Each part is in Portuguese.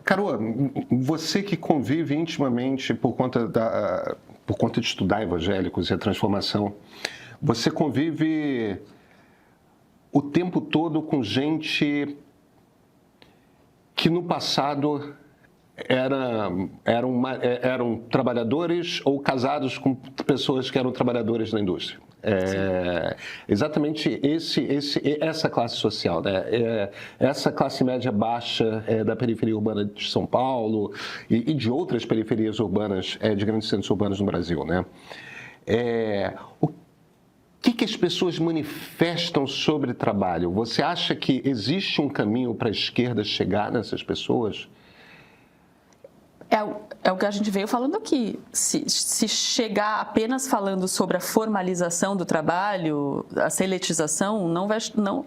Carol, você que convive intimamente por conta de estudar evangélicos e a transformação, você convive o tempo todo com gente que no passado eram trabalhadores ou casados com pessoas que eram trabalhadores da indústria. Exatamente essa classe social, né? Essa classe média baixa da periferia urbana de São Paulo e de outras periferias urbanas, de grandes centros urbanos no Brasil, né? O que as pessoas manifestam sobre trabalho? Você acha que existe um caminho para a esquerda chegar nessas pessoas? É o que a gente veio falando aqui. Se chegar apenas falando sobre a formalização do trabalho, a seletização,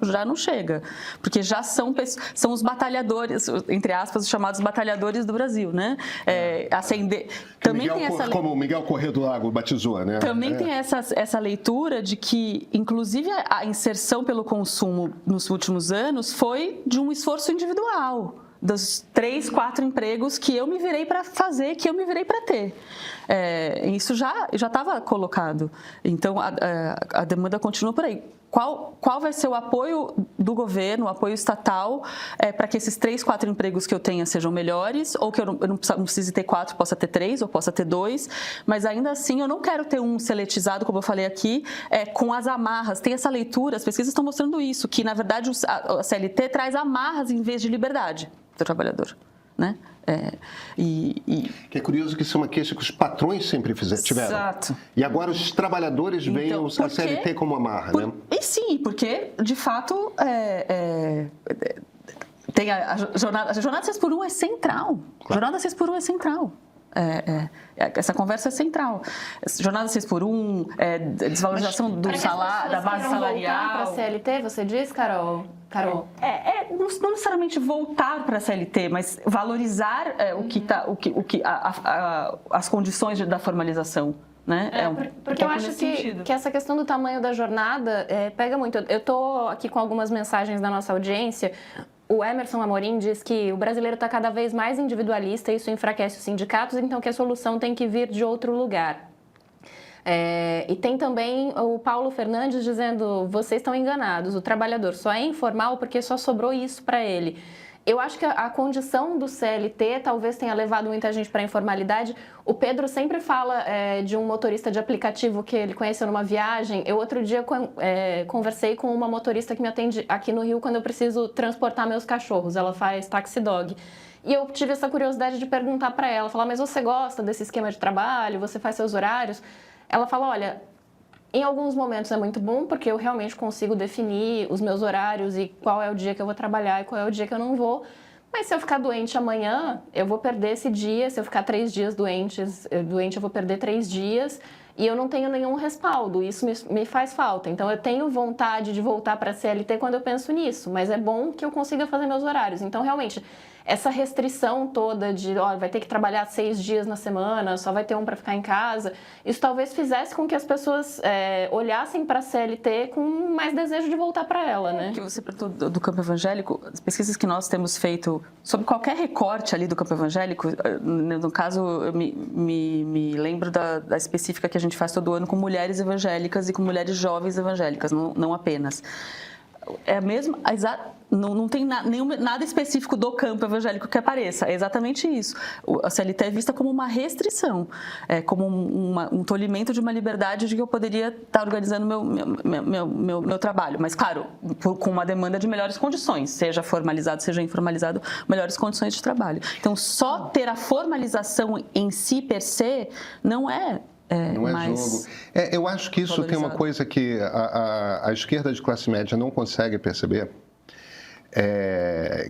já não chega. Porque já são os batalhadores, entre aspas, os chamados batalhadores do Brasil, né? Também tem essa como o Miguel Corrêa do Lago batizou, né? Também tem essa leitura de que, inclusive, a inserção pelo consumo nos últimos anos foi de um esforço individual. Dos 3, 4 empregos que eu me virei para fazer, que eu me virei para ter. Isso já estava colocado. Então, a demanda continua por aí. Qual vai ser o apoio do governo, o apoio estatal, para que esses 3, 4 empregos que eu tenha sejam melhores, ou que eu não precise ter 4, possa ter 3, ou possa ter 2, mas ainda assim eu não quero ter um seletizado, como eu falei aqui, com as amarras. Tem essa leitura, as pesquisas estão mostrando isso, que na verdade a CLT traz amarras em vez de liberdade do trabalhador, né? Que é curioso que isso é uma queixa que os patrões sempre tiveram. Exato. E agora os trabalhadores veem a CLT como amarra, né? E sim, porque, de fato, tem a jornada 6 por 1 é central. Claro. Jornada 6 por 1 é central. Essa conversa é central. Jornada 6 por 1, desvalorização do salário, da base salarial. Para a CLT, você diz, Carol? Não necessariamente voltar para a CLT, mas valorizar as condições da formalização. Né? Porque eu acho que essa questão do tamanho da jornada pega muito. Eu estou aqui com algumas mensagens da nossa audiência. O Emerson Amorim diz que o brasileiro está cada vez mais individualista e isso enfraquece os sindicatos, então que a solução tem que vir de outro lugar. E tem também o Paulo Fernandes dizendo: vocês estão enganados, o trabalhador só é informal porque só sobrou isso para ele. Eu acho que a condição do CLT talvez tenha levado muita gente para a informalidade. O Pedro sempre fala de um motorista de aplicativo que ele conheceu numa viagem. Eu outro dia conversei com uma motorista que me atende aqui no Rio quando eu preciso transportar meus cachorros. Ela faz taxi dog. E eu tive essa curiosidade de perguntar para ela, falar: mas você gosta desse esquema de trabalho? Você faz seus horários? Ela fala: olha, em alguns momentos é muito bom, porque eu realmente consigo definir os meus horários e qual é o dia que eu vou trabalhar e qual é o dia que eu não vou. Mas se eu ficar doente amanhã, eu vou perder esse dia. Se eu ficar 3 dias doente, eu vou perder 3 dias. E eu não tenho nenhum respaldo. Isso me faz falta. Então, eu tenho vontade de voltar para a CLT quando eu penso nisso. Mas é bom que eu consiga fazer meus horários. Então, realmente, essa restrição toda de vai ter que trabalhar 6 dias na semana, só vai ter um para ficar em casa, isso talvez fizesse com que as pessoas olhassem para a CLT com mais desejo de voltar para ela, né? Que você perguntou do campo evangélico, as pesquisas que nós temos feito sobre qualquer recorte ali do campo evangélico, no caso, eu me lembro da específica que a gente faz todo ano com mulheres evangélicas e com mulheres jovens evangélicas, não apenas. É a mesma, não tem nada específico do campo evangélico que apareça, é exatamente isso. A CLT é vista como uma restrição, como um tolimento de uma liberdade de que eu poderia estar organizando meu trabalho, mas claro, com uma demanda de melhores condições, seja formalizado, seja informalizado, melhores condições de trabalho. Então, só ter a formalização em si, per se, não é jogo. Eu acho que isso tem uma coisa que a esquerda de classe média não consegue perceber,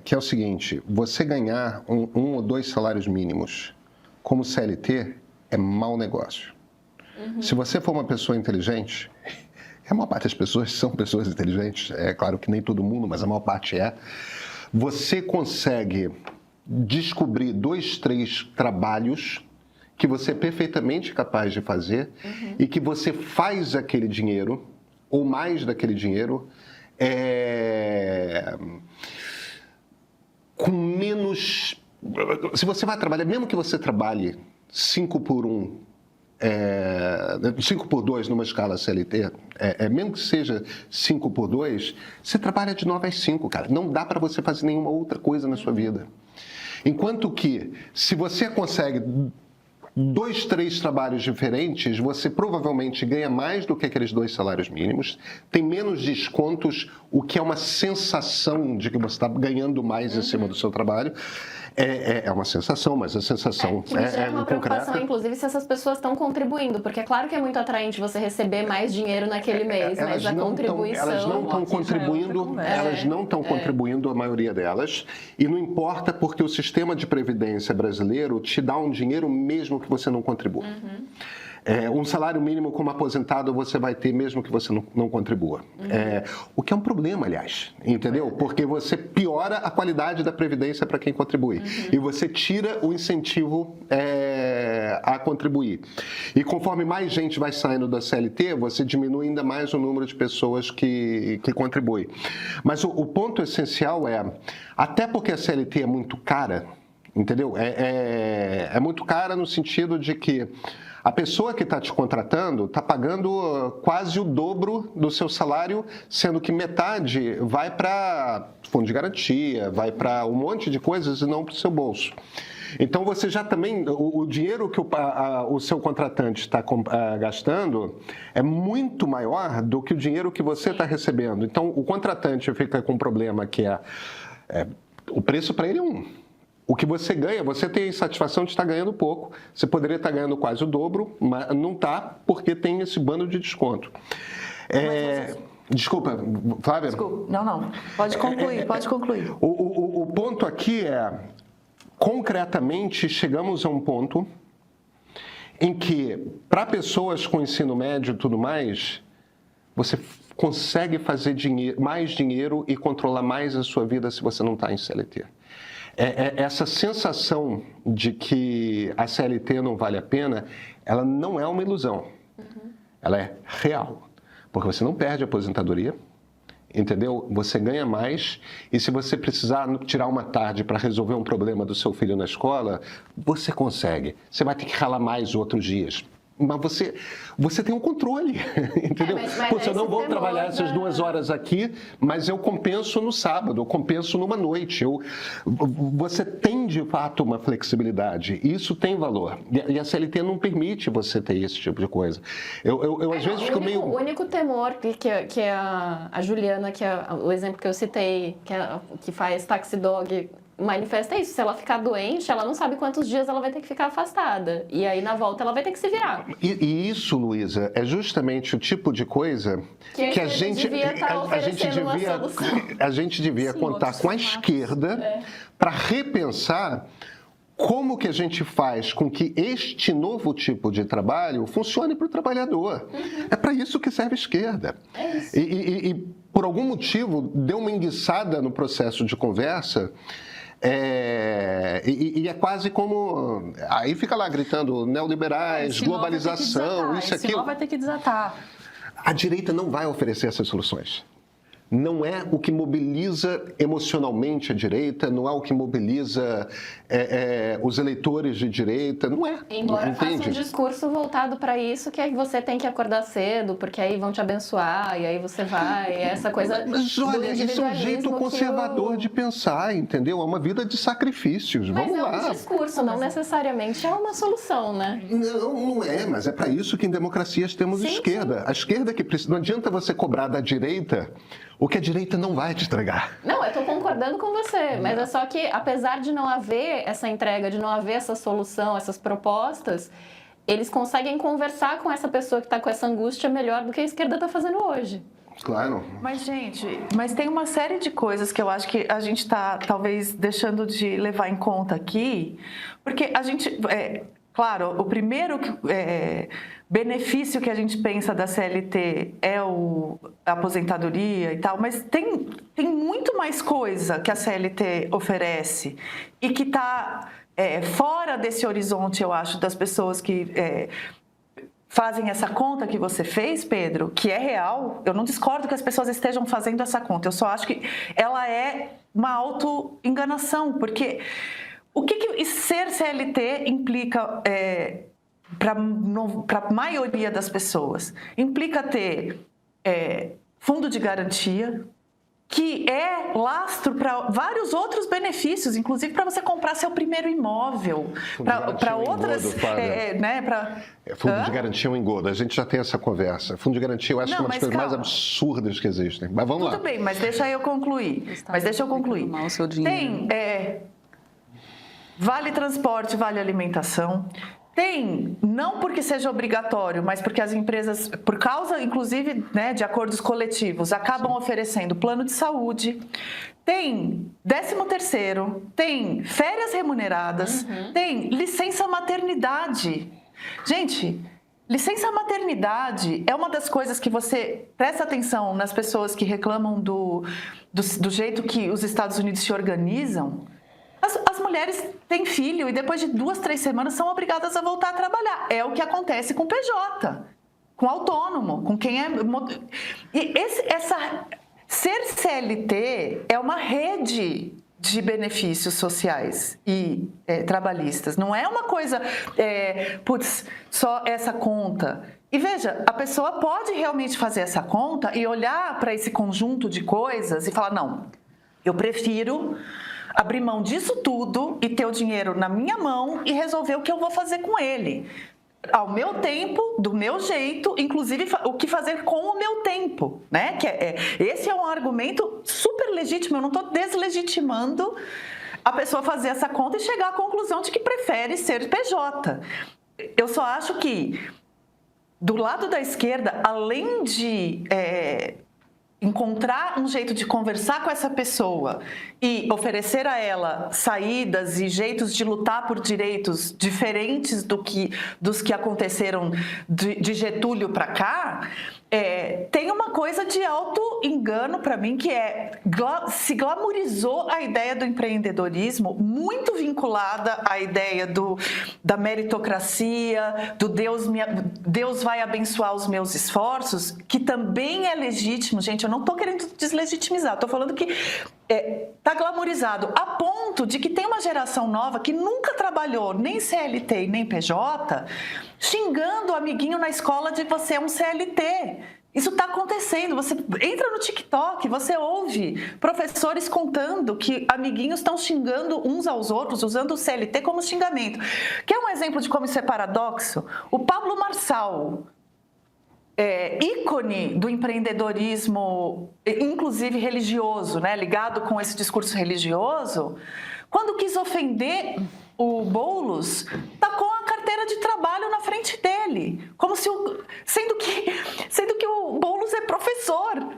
que é o seguinte: você ganhar um ou 2 salários mínimos como CLT é mau negócio. Uhum. Se você for uma pessoa inteligente, a maior parte das pessoas são pessoas inteligentes, é claro que nem todo mundo, mas a maior parte você consegue descobrir 2, 3 trabalhos que você é perfeitamente capaz de fazer, uhum, e que você faz aquele dinheiro, ou mais daquele dinheiro, com menos se você vai trabalhar, mesmo que você trabalhe 5 por 1, 5 por 2 numa escala CLT, mesmo que seja 5 por 2, você trabalha de 9 às 5, cara. Não dá para você fazer nenhuma outra coisa na sua vida. Enquanto que, se você consegue 2, 3 trabalhos diferentes, você provavelmente ganha mais do que aqueles 2 salários mínimos, tem menos descontos, o que é uma sensação de que você está ganhando mais em cima do seu trabalho. É uma sensação, mas a sensação é uma preocupação, concreta. Inclusive, se essas pessoas estão contribuindo, porque é claro que é muito atraente você receber mais dinheiro naquele mês, mas a contribuição... Elas não estão contribuindo, elas não estão contribuindo, a maioria delas, e não importa porque o sistema de previdência brasileiro te dá um dinheiro mesmo que você não contribua. Um salário mínimo como aposentado você vai ter mesmo que você não contribua. O que é um problema, aliás, entendeu? Porque você piora a qualidade da previdência para quem contribui. E você tira o incentivo a contribuir. E conforme mais gente vai saindo da CLT, você diminui ainda mais o número de pessoas que contribuem. Mas o ponto essencial até porque a CLT é muito cara, entendeu? É muito cara no sentido de que a pessoa que está te contratando está pagando quase o dobro do seu salário, sendo que metade vai para fundo de garantia, vai para um monte de coisas e não para o seu bolso. Então, você já também, o dinheiro que o seu contratante está gastando é muito maior do que o dinheiro que você está recebendo. Então, o contratante fica com um problema que o preço para ele é o que você ganha, você tem a satisfação de estar ganhando pouco. Você poderia estar ganhando quase o dobro, mas não está porque tem esse bando de desconto. Desculpa, Flávia? Desculpa. Não. Pode concluir, pode concluir. O ponto aqui concretamente, chegamos a um ponto em que, para pessoas com ensino médio e tudo mais, você consegue fazer mais dinheiro e controlar mais a sua vida se você não está em CLT. Essa sensação de que a CLT não vale a pena, ela não é uma ilusão. Ela é real. Porque você não perde a aposentadoria, entendeu? Você ganha mais e se você precisar tirar uma tarde para resolver um problema do seu filho na escola, você consegue. Você vai ter que ralar mais outros dias. Mas você tem um controle, entendeu? Mas eu não vou trabalhar essas 2 horas aqui, mas eu compenso no sábado, eu compenso numa noite. Você tem, de fato, uma flexibilidade. Isso tem valor. E a CLT não permite você ter esse tipo de coisa. Eu às vezes fico meio... O único temor que a Juliana, que é o exemplo que eu citei, que faz Taxi Dog... manifesta isso, se ela ficar doente, ela não sabe quantos dias ela vai ter que ficar afastada. E aí, na volta, ela vai ter que se virar. E isso, Luísa, é justamente o tipo de coisa que a gente devia contar com a esquerda para repensar como que a gente faz com que este novo tipo de trabalho funcione para o trabalhador. É para isso que serve a esquerda. É isso. E por algum motivo, deu uma enguiçada no processo de conversa. E é quase como... Aí fica lá gritando neoliberais, globalização, isso aqui. Senão vai ter que desatar. A direita não vai oferecer essas soluções. Não é o que mobiliza emocionalmente a direita, não é o que mobiliza os eleitores de direita, não é. Embora faça um discurso voltado para isso, que aí você tem que acordar cedo, porque aí vão te abençoar, e aí você vai, essa coisa... Mas olha, isso é um jeito conservador de pensar, entendeu? É uma vida de sacrifícios, vamos lá. Mas é um discurso, não necessariamente é uma solução, né? Não é, mas é para isso que em democracias temos esquerda. A esquerda que precisa... Não adianta você cobrar da direita o que a direita não vai te entregar. Não, eu estou concordando com você, mas é só que, apesar de não haver essa entrega, de não haver essa solução, essas propostas, eles conseguem conversar com essa pessoa que está com essa angústia melhor do que a esquerda está fazendo hoje. Claro. Mas, gente, tem uma série de coisas que eu acho que a gente está, talvez, deixando de levar em conta aqui, porque a gente... Claro, o primeiro benefício que a gente pensa da CLT é a aposentadoria e tal, mas tem muito mais coisa que a CLT oferece e que está fora desse horizonte, eu acho, das pessoas que fazem essa conta que você fez, Pedro, que é real. Eu não discordo que as pessoas estejam fazendo essa conta, eu só acho que ela é uma auto-enganação, porque... O que ser CLT implica, para a maioria das pessoas, implica ter fundo de garantia, que é lastro para vários outros benefícios, inclusive para você comprar seu primeiro imóvel, para outras... Fundo de garantia é um engodo, a gente já tem essa conversa. Fundo de garantia eu acho que é uma das coisas mais absurdas que existem. Mas vamos lá. Tudo bem, mas deixa eu concluir. Tem vale transporte, vale alimentação. Tem, não porque seja obrigatório, mas porque as empresas, por causa, inclusive, né, de acordos coletivos, acabam oferecendo plano de saúde. Tem 13º, tem férias remuneradas, tem licença maternidade. Gente, licença maternidade é uma das coisas que você presta atenção nas pessoas que reclamam do jeito que os Estados Unidos se organizam. As mulheres têm filho e depois de 2, 3 semanas são obrigadas a voltar a trabalhar. É o que acontece com PJ, com autônomo, com quem é... E ser CLT é uma rede de benefícios sociais e trabalhistas. Não é uma coisa, só essa conta. E veja, a pessoa pode realmente fazer essa conta e olhar para esse conjunto de coisas e falar, não, eu prefiro abrir mão disso tudo e ter o dinheiro na minha mão e resolver o que eu vou fazer com ele. Ao meu tempo, do meu jeito, inclusive o que fazer com o meu tempo, né? Esse é um argumento super legítimo, eu não estou deslegitimando a pessoa fazer essa conta e chegar à conclusão de que prefere ser PJ. Eu só acho que, do lado da esquerda, além de... encontrar um jeito de conversar com essa pessoa e oferecer a ela saídas e jeitos de lutar por direitos diferentes dos que aconteceram de Getúlio para cá, tem uma coisa de auto-engano para mim, que se glamourizou a ideia do empreendedorismo, muito vinculada à ideia da meritocracia, do Deus vai abençoar os meus esforços, que também é legítimo, gente, eu não estou querendo deslegitimizar, estou falando que está glamourizado a ponto de que tem uma geração nova que nunca trabalhou nem CLT e nem PJ, xingando o amiguinho na escola de você é um CLT. Isso está acontecendo, você entra no TikTok, você ouve professores contando que amiguinhos estão xingando uns aos outros, usando o CLT como xingamento. Quer um exemplo de como isso é paradoxo? O Pablo Marçal, ícone do empreendedorismo, inclusive religioso, né, ligado com esse discurso religioso, quando quis ofender o Boulos, tacou a carteira de trabalho na frente dele, como se sendo que o Boulos é professor,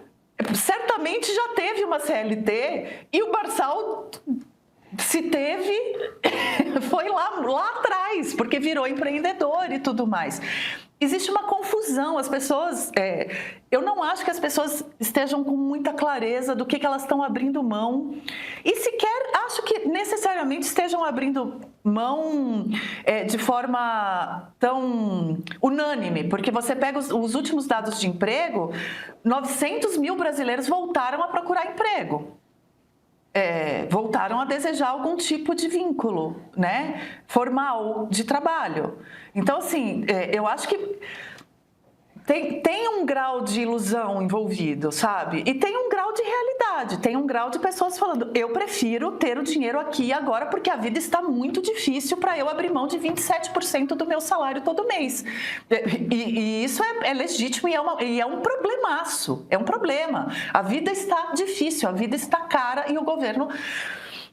certamente já teve uma CLT e o Marçal, se teve, foi lá atrás, porque virou empreendedor e tudo mais. Existe uma confusão, as pessoas... eu não acho que as pessoas estejam com muita clareza do que elas estão abrindo mão. E sequer acho que necessariamente estejam abrindo mão de forma tão unânime. Porque você pega os últimos dados de emprego, 900 mil brasileiros voltaram a procurar emprego. Voltaram a desejar algum tipo de vínculo, né, formal de trabalho. Então, assim, eu acho que tem um grau de ilusão envolvido, sabe? E tem um grau de realidade, tem um grau de pessoas falando, eu prefiro ter o dinheiro aqui e agora porque a vida está muito difícil para eu abrir mão de 27% do meu salário todo mês. E isso é legítimo e é um problemaço, é um problema. A vida está difícil, a vida está cara e o governo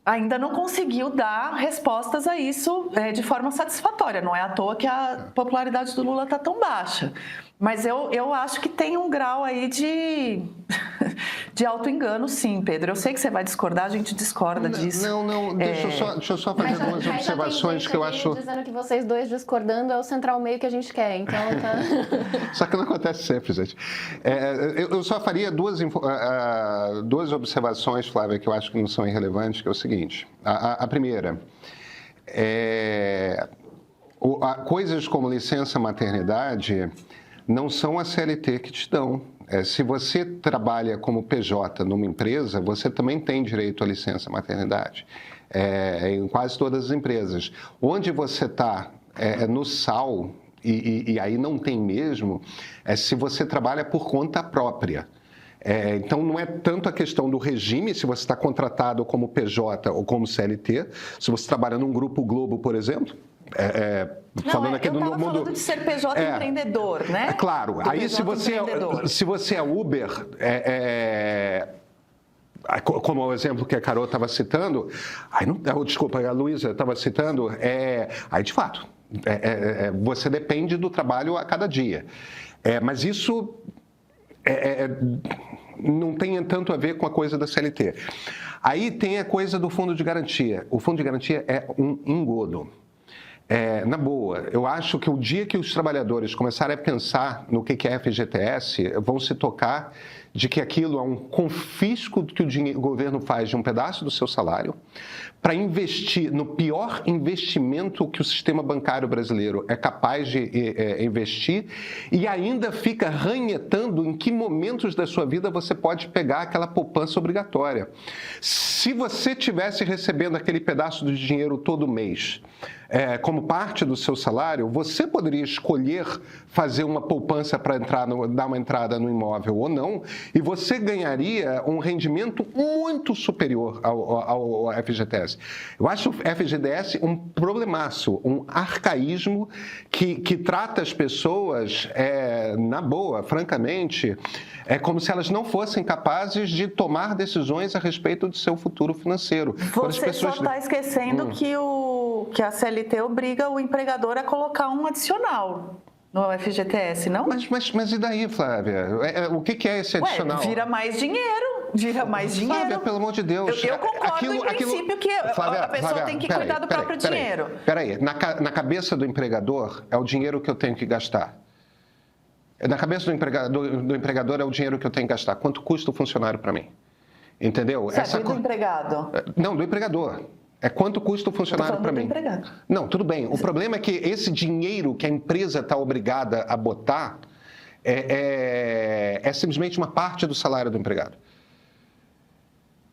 ainda não conseguiu dar respostas a isso de forma satisfatória. Não é à toa que a popularidade do Lula está tão baixa. Mas eu acho que tem um grau aí de auto-engano, sim, Pedro. Eu sei que você vai discordar, a gente discorda disso. Não, deixa eu só fazer algumas observações que eu acho... dizendo que vocês dois discordando é o central meio que a gente quer, então tá... Só que não acontece sempre, gente. Eu só faria duas observações, Flávia, que eu acho que não são irrelevantes, que é o seguinte. A primeira, coisas como licença maternidade não são a CLT que te dão. Se você trabalha como PJ numa empresa, você também tem direito à licença maternidade. em quase todas as empresas. Onde você está no sal, e aí não tem mesmo, se você trabalha por conta própria. Então, não é tanto a questão do regime, se você está contratado como PJ ou como CLT. Se você trabalha num Grupo Globo, por exemplo, falando aqui do mundo... falando de ser PJ empreendedor, né? Claro. Aí, se você é Uber... como o exemplo que a Carol estava citando, desculpa, a Luísa estava citando, aí de fato, você depende do trabalho a cada dia. Mas isso não tem tanto a ver com a coisa da CLT. Aí tem a coisa do fundo de garantia. O fundo de garantia é um engodo. Na boa, eu acho que o dia que os trabalhadores começarem a pensar no que é FGTS, vão se tocar de que aquilo é um confisco que o governo faz de um pedaço do seu salário para investir no pior investimento que o sistema bancário brasileiro é capaz de investir e ainda fica ranhetando em que momentos da sua vida você pode pegar aquela poupança obrigatória. Se você tivesse recebendo aquele pedaço de dinheiro todo mês, como parte do seu salário, você poderia escolher fazer uma poupança para dar uma entrada no imóvel ou não, e você ganharia um rendimento muito superior ao FGTS. Eu acho o FGTS um problemaço, um arcaísmo que trata as pessoas, na boa, francamente, como se elas não fossem capazes de tomar decisões a respeito do seu futuro financeiro. Você só está esquecendo que a CLT obriga o empregador a colocar um adicional no FGTS, não? Mas e daí, Flávia? O que é esse adicional? Vira mais dinheiro. Flávia, pelo amor de Deus. Eu concordo em princípio que a pessoa tem que cuidar do próprio dinheiro. Peraí, na cabeça do empregador é o dinheiro que eu tenho que gastar. Na cabeça do empregador é o dinheiro que eu tenho que gastar. Quanto custa o funcionário para mim? Entendeu? Certo, e do empregado? Não, do empregador. Quanto custa o funcionário para mim? Empregado. Não, tudo bem. O problema é que esse dinheiro que a empresa está obrigada a botar é simplesmente uma parte do salário do empregado.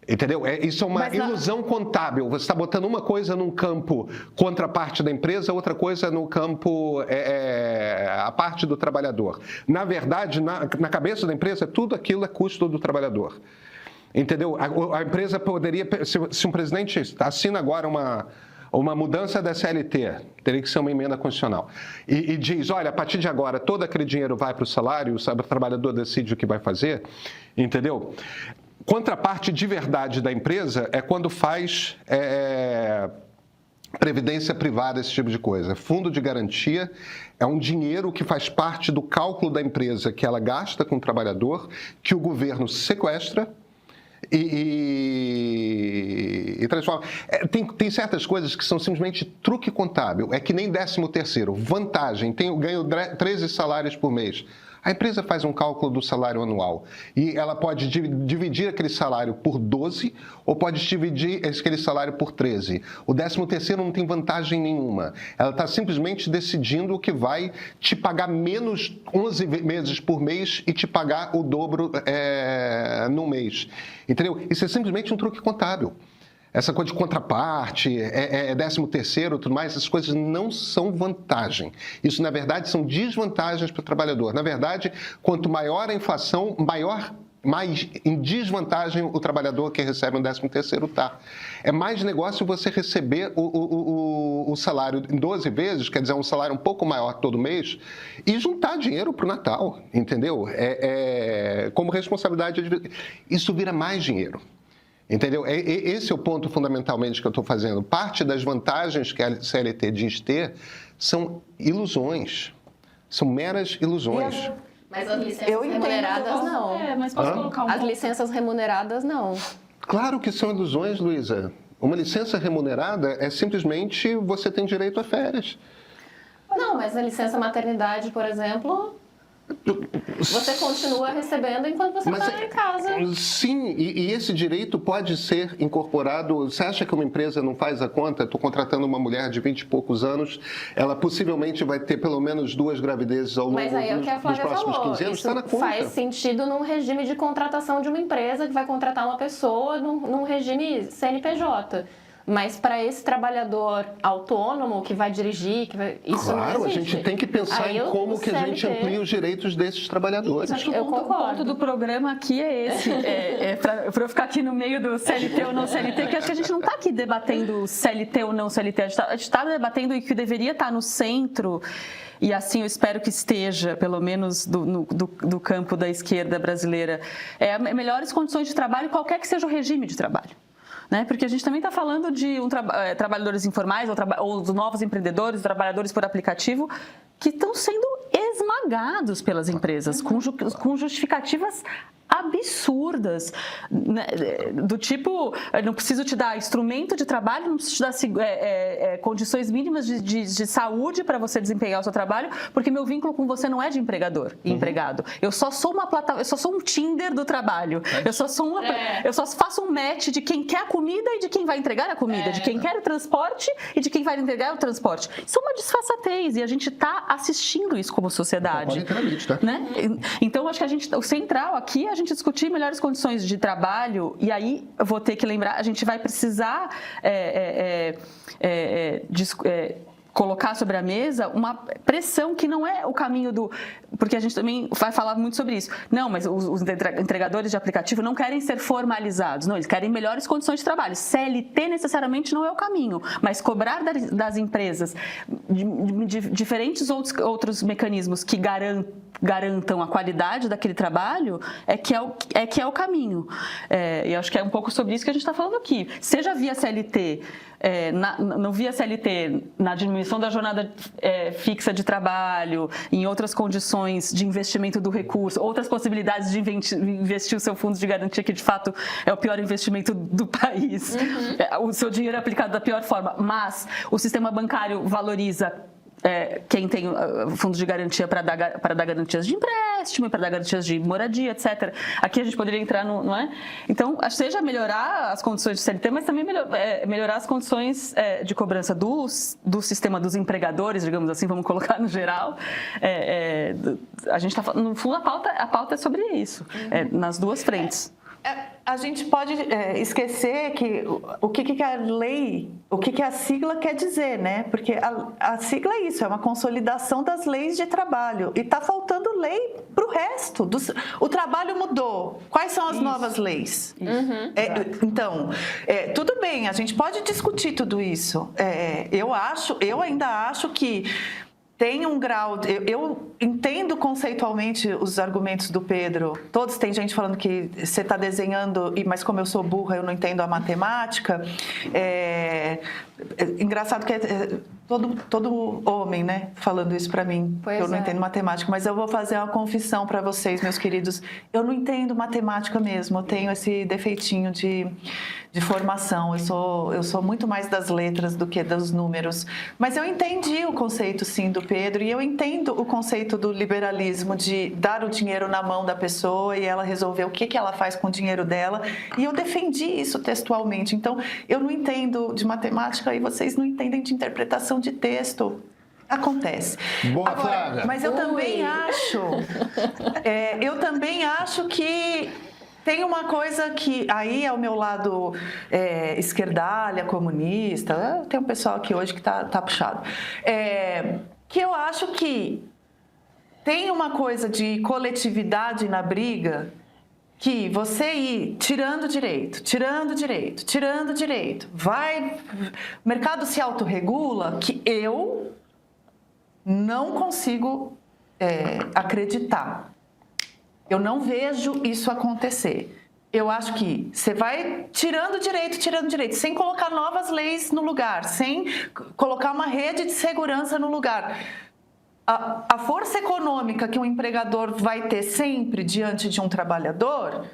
Entendeu? Isso é uma ilusão contábil. Você está botando uma coisa num campo contra a parte da empresa, outra coisa no campo a parte do trabalhador. Na verdade, na cabeça da empresa, tudo aquilo é custo do trabalhador. Entendeu? A empresa poderia, se um presidente assina agora uma mudança da CLT, teria que ser uma emenda constitucional, e diz, olha, a partir de agora, todo aquele dinheiro vai para o salário, o trabalhador decide o que vai fazer, entendeu? Contraparte de verdade da empresa é quando faz previdência privada, esse tipo de coisa. Fundo de garantia é um dinheiro que faz parte do cálculo da empresa que ela gasta com o trabalhador, que o governo sequestra e transforma. Tem certas coisas que são simplesmente truque contábil. É que nem 13º. Vantagem, ganho 13 salários por mês. A empresa faz um cálculo do salário anual e ela pode dividir aquele salário por 12 ou pode dividir aquele salário por 13. O 13º não tem vantagem nenhuma. Ela está simplesmente decidindo que vai te pagar menos 11 meses por mês e te pagar o dobro no mês. Entendeu? Isso é simplesmente um truque contábil. Essa coisa de contraparte, 13º, tudo mais, essas coisas não são vantagem. Isso, na verdade, são desvantagens para o trabalhador. Na verdade, quanto maior a inflação, mais em desvantagem o trabalhador que recebe um 13º está. É mais negócio você receber o salário em 12 vezes, quer dizer, um salário um pouco maior todo mês, e juntar dinheiro para o Natal, entendeu? Como responsabilidade, isso vira mais dinheiro. Entendeu? Esse é o ponto fundamentalmente que eu estou fazendo. Parte das vantagens que a CLT diz ter são ilusões, são meras ilusões. Mas as licenças remuneradas não. Mas posso colocar As licenças remuneradas não. Claro que são ilusões, Luísa. Uma licença remunerada é simplesmente você tem direito a férias. Não, mas a licença maternidade, por exemplo, você continua recebendo enquanto você está em casa. Sim, e esse direito pode ser incorporado. Você acha que uma empresa não faz a conta? Estou contratando uma mulher de 20 e poucos anos, ela possivelmente vai ter pelo menos 2 gravidezes ao longo dos próximos 15 anos? Está na conta. Faz sentido num regime de contratação de uma empresa que vai contratar uma pessoa num regime CNPJ. Mas para esse trabalhador autônomo que vai dirigir, isso claro, não a existe. gente tem que pensar Aí em como que a gente amplia os direitos desses trabalhadores. Acho que Eu o concordo. ponto do programa aqui é esse, para eu ficar aqui no meio do CLT ou não CLT, que acho que a gente não está aqui debatendo CLT ou não CLT, a gente está debatendo o que deveria estar no centro, e assim eu espero que esteja, pelo menos do campo da esquerda brasileira, melhores condições de trabalho, qualquer que seja o regime de trabalho. Né? Porque a gente também está falando de trabalhadores informais ou dos novos empreendedores, trabalhadores por aplicativo, que estão sendo esmagados pelas empresas, com justificativas absurdas, né? Do tipo, não preciso te dar instrumento de trabalho, não preciso te dar condições mínimas de saúde para você desempenhar o seu trabalho, porque meu vínculo com você não é de empregador e empregado. Eu só sou uma plataforma, eu só sou um Tinder do trabalho. Eu só faço um match de quem quer a comida e de quem vai entregar a comida, de quem quer o transporte e de quem vai entregar o transporte. Isso é uma disfarçatez e a gente está assistindo isso como sociedade. Né? Então, acho que o central aqui é a gente discutir melhores condições de trabalho, e aí eu vou ter que lembrar, a gente vai precisar colocar sobre a mesa uma pressão que não é o caminho porque a gente também vai falar muito sobre isso. Não, mas os entregadores de aplicativo não querem ser formalizados, não, eles querem melhores condições de trabalho. CLT necessariamente não é o caminho, mas cobrar das empresas de diferentes outros mecanismos que garantam a qualidade daquele trabalho que é o caminho. E eu acho que é um pouco sobre isso que a gente está falando aqui. Seja via CLT, não via CLT na diminuição da jornada fixa de trabalho, em outras condições de investimento do recurso, outras possibilidades de investir o seu fundo de garantia, que de fato é o pior investimento do país. O seu dinheiro é aplicado da pior forma, mas o sistema bancário valoriza quem tem fundo de garantia para dar garantias de empréstimo, para dar garantias de moradia, etc. Aqui a gente poderia entrar não é? Então, seja melhorar as condições de CLT, mas também melhorar as condições de cobrança do sistema dos empregadores, digamos assim, vamos colocar no geral. A gente está no fundo, a pauta é sobre isso, nas duas frentes. A gente pode esquecer que o que a lei, o que a sigla quer dizer, né? Porque a sigla é isso, é uma consolidação das leis de trabalho. E está faltando lei para o resto. O trabalho mudou. Quais são as novas leis? Então, tudo bem, a gente pode discutir tudo isso. Eu ainda acho que tem um grau... Eu entendo conceitualmente os argumentos do Pedro. Tem gente falando que você está desenhando, mas como eu sou burra, eu não entendo a matemática. Engraçado que todo homem, né, falando isso para mim. Eu não entendo matemática, mas eu vou fazer uma confissão para vocês, meus queridos. Eu não entendo matemática mesmo. Eu tenho esse defeitinho de formação. Eu sou muito mais das letras do que dos números. Mas eu entendi o conceito, sim, do Pedro, e eu entendo o conceito do liberalismo, de dar o dinheiro na mão da pessoa e ela resolver o que ela faz com o dinheiro dela. E eu defendi isso textualmente. Então, eu não entendo de matemática e vocês não entendem de interpretação de texto. Acontece. Boa, agora, Flávia. mas eu também acho que tem uma coisa que aí é o meu lado esquerdalha, comunista. Tem um pessoal aqui hoje que tá puxado. Que eu acho que tem uma coisa de coletividade na briga, que você ir tirando direito, o mercado se autorregula, que eu não consigo acreditar. Eu não vejo isso acontecer. Eu acho que você vai tirando direito, sem colocar novas leis no lugar, sem colocar uma rede de segurança no lugar. A força econômica que um empregador vai ter sempre diante de um trabalhador,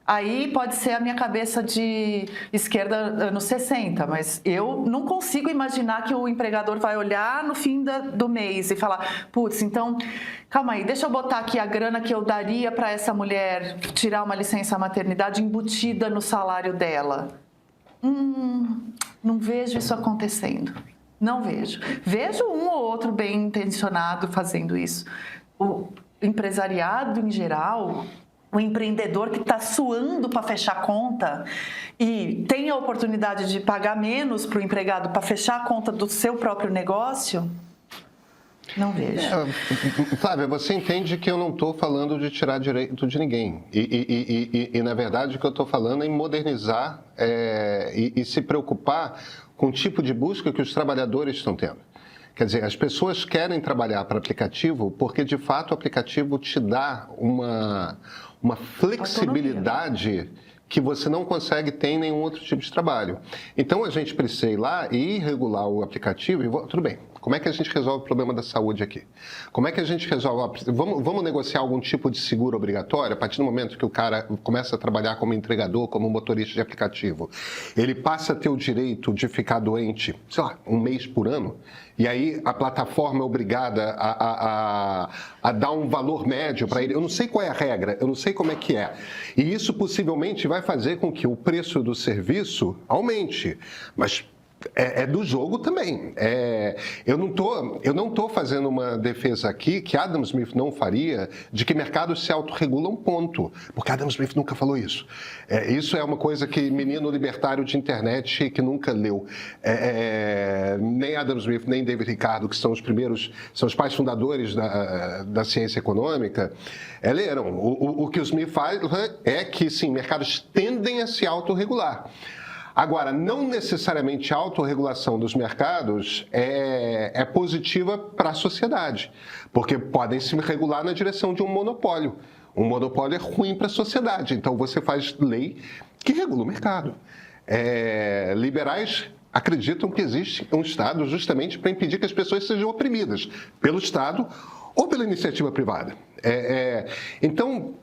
aí pode ser a minha cabeça de esquerda anos 60, mas eu não consigo imaginar que o empregador vai olhar no fim do mês e falar, putz, então, calma aí, deixa eu botar aqui a grana que eu daria para essa mulher tirar uma licença maternidade embutida no salário dela. Não vejo isso acontecendo. Não vejo. Vejo um ou outro bem intencionado fazendo isso. O empresariado, em geral, o empreendedor que está suando para fechar a conta e tem a oportunidade de pagar menos para o empregado para fechar a conta do seu próprio negócio, não vejo. Flávia, você entende que eu não estou falando de tirar direito de ninguém. E na verdade, o que eu estou falando é em modernizar e se preocupar com o tipo de busca que os trabalhadores estão tendo. Quer dizer, as pessoas querem trabalhar para aplicativo porque, de fato, o aplicativo te dá uma flexibilidade que você não consegue ter em nenhum outro tipo de trabalho. Então, a gente precisa ir lá e regular o aplicativo. Tudo bem, como é que a gente resolve o problema da saúde aqui? Como é que a gente resolve? Vamos negociar algum tipo de seguro obrigatório? A partir do momento que o cara começa a trabalhar como entregador, como motorista de aplicativo, ele passa a ter o direito de ficar doente, sei lá, 1 mês por ano, e aí a plataforma é obrigada a dar um valor médio para ele. Eu não sei qual é a regra, eu não sei como é que é. E isso possivelmente vai fazer com que o preço do serviço aumente, mas é do jogo também. Eu não tô fazendo uma defesa aqui que Adam Smith não faria de que mercados se autorregulam, ponto. Porque Adam Smith nunca falou isso. Isso é uma coisa que menino libertário de internet que nunca leu. Nem Adam Smith, nem David Ricardo, que são os pais fundadores da ciência econômica, leram. O que o Smith faz é que, sim, mercados tendem a se autorregular. Agora, não necessariamente a autorregulação dos mercados é positiva para a sociedade, porque podem se regular na direção de um monopólio. Um monopólio é ruim para a sociedade, então você faz lei que regula o mercado. Liberais acreditam que existe um Estado justamente para impedir que as pessoas sejam oprimidas pelo Estado ou pela iniciativa privada. Então,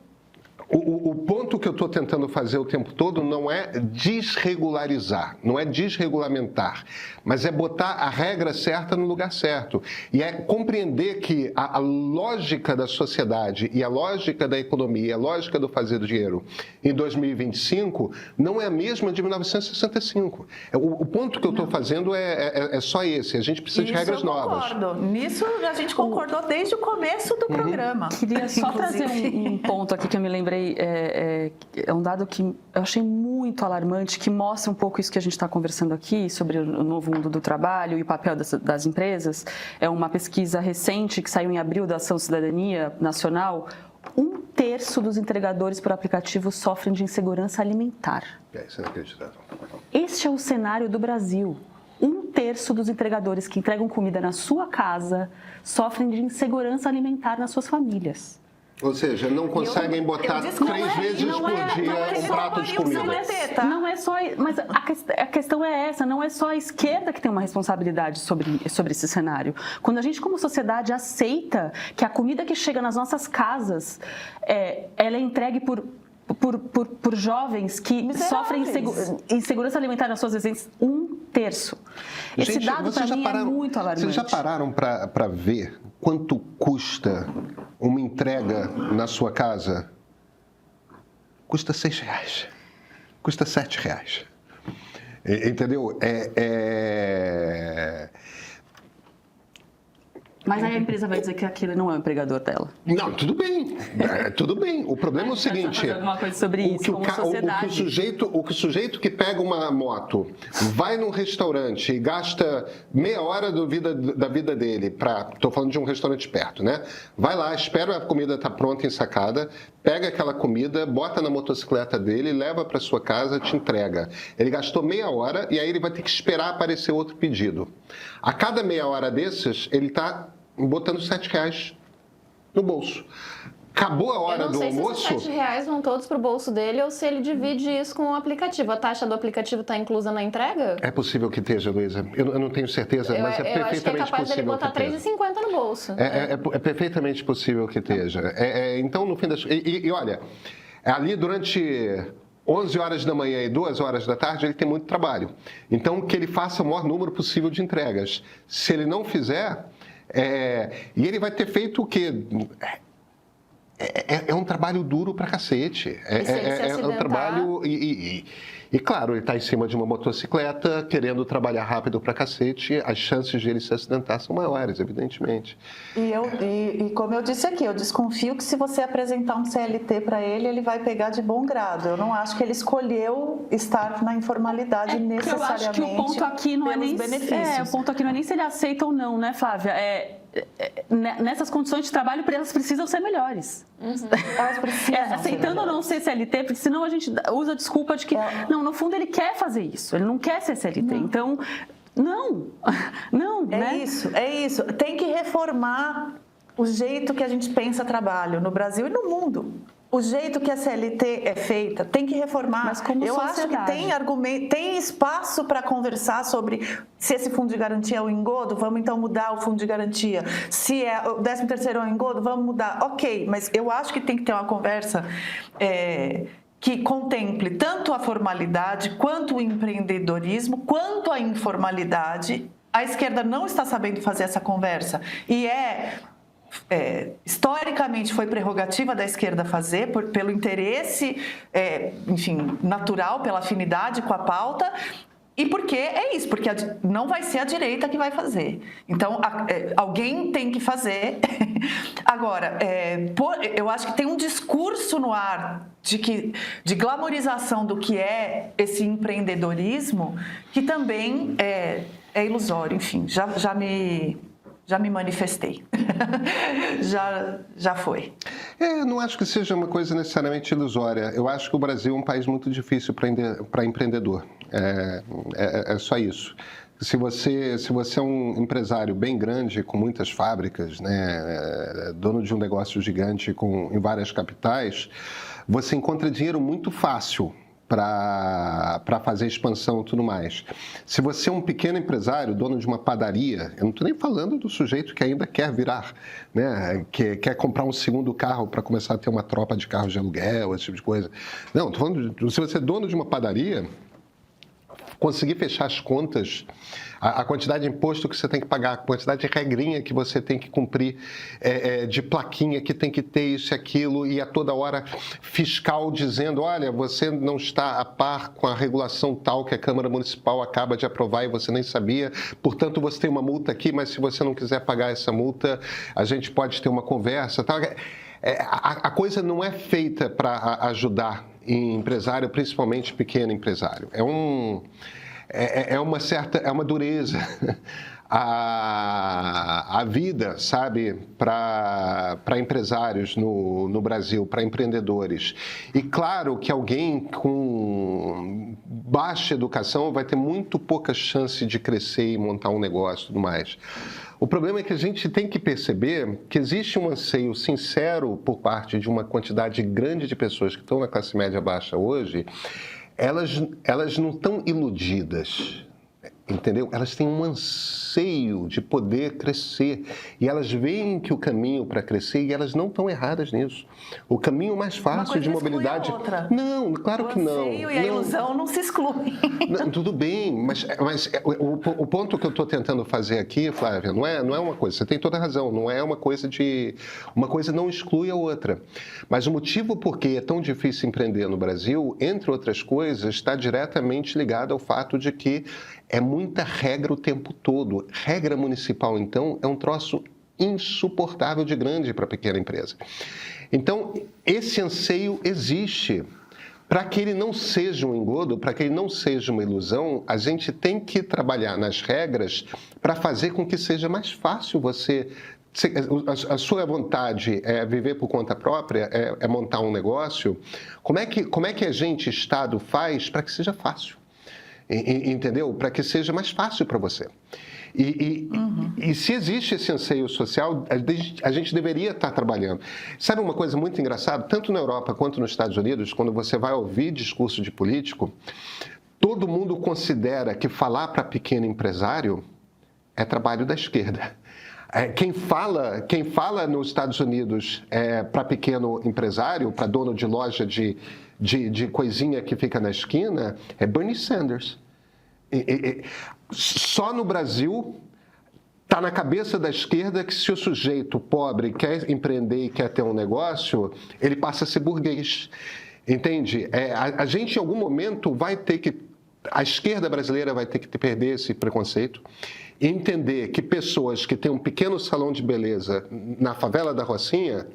o ponto que eu estou tentando fazer o tempo todo não é desregularizar, não é desregulamentar, mas é botar a regra certa no lugar certo. E é compreender que a lógica da sociedade e a lógica da economia, a lógica do fazer do dinheiro em 2025 não é a mesma de 1965. O ponto que eu estou fazendo é só esse. A gente precisa de regras novas. Nisso a gente concordou desde o começo do programa. Queria só trazer um ponto aqui que eu me lembrei. É um dado que eu achei muito alarmante, que mostra um pouco isso que a gente está conversando aqui, sobre o novo mundo do trabalho e o papel das empresas. É uma pesquisa recente que saiu em abril da Ação Cidadania Nacional. 1/3 dos entregadores por aplicativo sofrem de insegurança alimentar. Isso é inacreditável. Este é o cenário do Brasil. 1/3 dos entregadores que entregam comida na sua casa sofrem de insegurança alimentar nas suas famílias. Ou seja, não conseguem botar 3 vezes por dia um prato de comida. Não é só, mas a questão é essa, não é só a esquerda que tem uma responsabilidade sobre esse cenário. Quando a gente, como sociedade, aceita que a comida que chega nas nossas casas, ela é entregue por jovens que sofrem insegurança alimentar nas suas residências, 1/3. Esse dado, para mim, é muito alarmante. Vocês já pararam para ver quanto custa uma entrega na sua casa? Custa R$6. Custa R$7. Entendeu? Mas aí a empresa vai dizer que aquele não é o empregador dela. Não, tudo bem. Tudo bem. O problema é o seguinte... alguma coisa sobre isso, como sociedade. O sujeito que pega uma moto, vai num restaurante e gasta meia hora da vida dele estou falando de um restaurante perto, né? Vai lá, espera a comida estar pronta, ensacada, pega aquela comida, bota na motocicleta dele, leva para sua casa, te entrega. Ele gastou meia hora e aí ele vai ter que esperar aparecer outro pedido. A cada meia hora desses, ele está botando R$7 no bolso. Acabou a hora do almoço... Eu não sei se os R$7 vão todos para o bolso dele ou se ele divide isso com o aplicativo. A taxa do aplicativo está inclusa na entrega? É possível que esteja, Luísa. Eu não tenho certeza, mas é perfeitamente possível. Eu acho que é capaz dele botar R$3,50 no bolso. É perfeitamente possível que esteja. Então, no fim das... E olha, ali durante 11 horas da manhã e 2 horas da tarde, ele tem muito trabalho. Então, que ele faça o maior número possível de entregas. Se ele não fizer... E ele vai ter feito o quê? É um trabalho duro pra cacete. É um trabalho... E claro, ele está em cima de uma motocicleta, querendo trabalhar rápido pra cacete, as chances de ele se acidentar são maiores, evidentemente. E como eu disse aqui, eu desconfio que se você apresentar um CLT para ele, ele vai pegar de bom grado. Eu não acho que ele escolheu estar na informalidade necessariamente. Eu acho que o ponto aqui não é nem benefícios. O ponto aqui não é nem se ele aceita ou não, né, Flávia? Nessas condições de trabalho, elas precisam ser melhores. Elas precisam aceitando ou não ser CLT, porque senão a gente usa a desculpa de que, não, no fundo ele quer fazer isso, ele não quer ser CLT. Não. Então, não, né? É isso. Tem que reformar o jeito que a gente pensa trabalho no Brasil e no mundo. O jeito que a CLT é feita tem que reformar. Mas como eu sociedade. acho que tem espaço para conversar sobre se esse fundo de garantia é o engodo, vamos então mudar o fundo de garantia. Se é o 13º é o engodo, vamos mudar. Ok, mas eu acho que tem que ter uma conversa que contemple tanto a formalidade, quanto o empreendedorismo, quanto a informalidade. A esquerda não está sabendo fazer essa conversa e historicamente foi prerrogativa da esquerda fazer, pelo interesse, enfim, natural, pela afinidade com a pauta, e porque é isso, porque não vai ser a direita que vai fazer. Então, alguém tem que fazer. Agora, eu acho que tem um discurso no ar de glamorização do que é esse empreendedorismo, que também é ilusório. Enfim, já me manifestei. já foi. Não acho que seja uma coisa necessariamente ilusória. Eu acho que o Brasil é um país muito difícil para empreendedor. É só isso. Se você é um empresário bem grande, com muitas fábricas, né, dono de um negócio gigante em várias capitais, você encontra dinheiro muito fácil para fazer expansão e tudo mais. Se você é um pequeno empresário, dono de uma padaria, eu não estou nem falando do sujeito que ainda quer virar, né, que quer comprar um segundo carro para começar a ter uma tropa de carros de aluguel, esse tipo de coisa. Não, estou falando se você é dono de uma padaria, conseguir fechar as contas, a quantidade de imposto que você tem que pagar, a quantidade de regrinha que você tem que cumprir, de plaquinha que tem que ter isso e aquilo, e a toda hora fiscal dizendo, olha, você não está a par com a regulação tal que a Câmara Municipal acaba de aprovar e você nem sabia, portanto você tem uma multa aqui, mas se você não quiser pagar essa multa, a gente pode ter uma conversa, tal. A coisa não é feita para ajudar empresário, principalmente pequeno empresário. É uma dureza a vida, sabe, para empresários no Brasil, para empreendedores. E claro que alguém com baixa educação vai ter muito pouca chance de crescer e montar um negócio e tudo mais. O problema é que a gente tem que perceber que existe um anseio sincero por parte de uma quantidade grande de pessoas que estão na classe média baixa hoje. Elas não estão iludidas, entendeu? Elas têm um anseio de poder crescer e elas veem que o caminho para crescer, e elas não estão erradas nisso. O caminho mais fácil de mobilidade... Não, claro que não. O anseio e a ilusão não se excluem. Não, tudo bem, mas o ponto que eu estou tentando fazer aqui, Flávia, não é uma coisa, você tem toda a razão, não é uma coisa uma coisa não exclui a outra. Mas o motivo por que é tão difícil empreender no Brasil, entre outras coisas, está diretamente ligado ao fato de que é muita regra o tempo todo. Regra municipal, então, é um troço insuportável de grande para a pequena empresa. Então, esse anseio existe. Para que ele não seja um engodo, para que ele não seja uma ilusão, a gente tem que trabalhar nas regras para fazer com que seja mais fácil você... A sua vontade é viver por conta própria, é montar um negócio. Como é que a gente, Estado, faz para que seja fácil? Entendeu? Para que seja mais fácil para você. E se existe esse anseio social, a gente deveria estar trabalhando. Sabe uma coisa muito engraçada? Tanto na Europa quanto nos Estados Unidos, quando você vai ouvir discurso de político, todo mundo considera que falar para pequeno empresário é trabalho da esquerda. Quem fala nos Estados Unidos para pequeno empresário, para dono de loja de coisinha que fica na esquina, é Bernie Sanders. Só no Brasil está na cabeça da esquerda que se o sujeito pobre quer empreender e quer ter um negócio, ele passa a ser burguês. Entende? A gente, em algum momento, vai ter que... A esquerda brasileira vai ter que perder esse preconceito e entender que pessoas que têm um pequeno salão de beleza na favela da Rocinha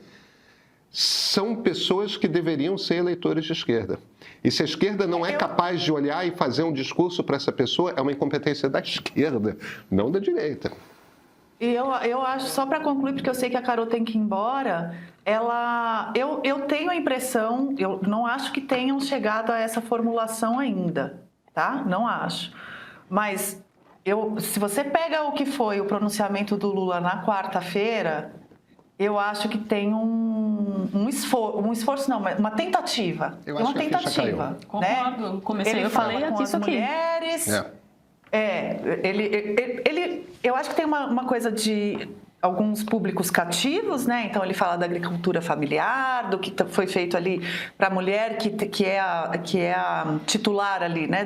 são pessoas que deveriam ser eleitores de esquerda. E se a esquerda não é capaz de olhar e fazer um discurso para essa pessoa, é uma incompetência da esquerda, não da direita. E eu acho, só para concluir, porque eu sei que a Carol tem que ir embora, eu tenho a impressão, eu não acho que tenham chegado a essa formulação ainda, tá? Não acho. Mas se você pega o que foi o pronunciamento do Lula na quarta-feira, eu acho que tem um esforço, não, uma tentativa. Eu acho uma que a ficha caiu. né? Concordo. Comecei, Eu falei com isso as aqui. mulheres. Eu acho que tem uma coisa de alguns públicos cativos, né? Então ele fala da agricultura familiar, do que foi feito ali para a mulher que é a titular ali, né?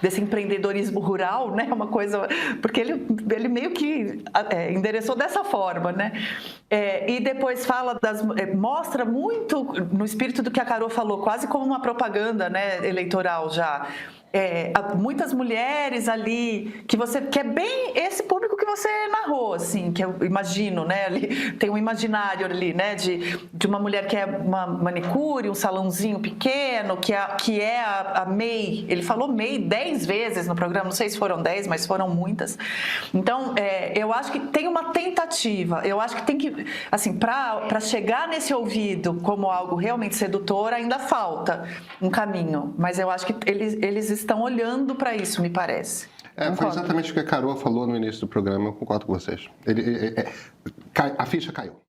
Desse empreendedorismo rural, né? Uma coisa porque ele meio que endereçou dessa forma, né? E depois fala mostra muito no espírito do que a Carol falou, quase como uma propaganda, né? Eleitoral já. Muitas mulheres ali que é bem esse público que você narrou, assim, que eu imagino, né? Ali, tem um imaginário ali, né? De uma mulher que é uma manicure, um salãozinho pequeno, que é a MEI. Ele falou MEI 10 vezes no programa, não sei se foram 10, mas foram muitas. Então, eu acho que tem uma tentativa. Eu acho que tem que, assim, para chegar nesse ouvido como algo realmente sedutor, ainda falta um caminho. Mas eu acho que eles estão olhando para isso, me parece. Foi exatamente o que a Carol falou no início do programa, eu concordo com vocês. A ficha caiu.